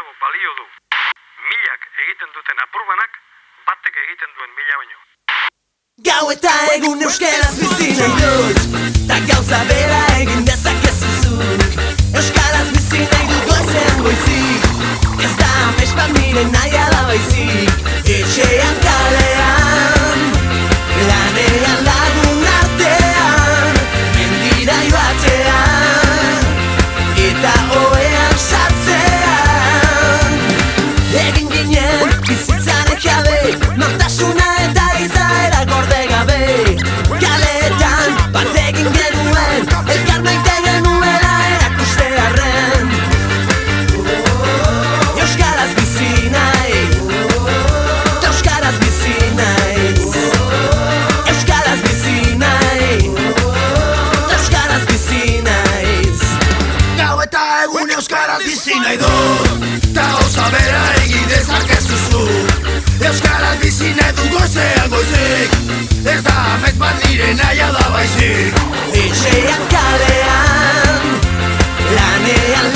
gehiago balio du. Milak egiten duten apurbanak, batek egiten duen mila baino. Gau eta egun euskaraz bizi nahi dut, ta gauza bera egin dezakezu zuk. Euskaraz bizi nahi dut goizean goizik, ez da amets bat nire nahiala da baizik. Etxean kalean, lanean lagun artean, mendira joatean, eta ohean sartzean. Egin ginen bizitzaren jabe, nortasuna eta izaera gorde gabe. Kaletan bat egin genuen, elkar maite genuela erakustearren. Euskaraz bizi nahi, euskaraz bizi naiz. Euskaraz bizi nahi, euskaraz bizi naiz. Gau eta egun euskaraz bizi nahi dut, ta gauza bera egin dezakezu zuk. Euskaraz bizi nahi dut goizean goizik, ez da amets bat nire nahiala da baizik. Etxean kalean, lanean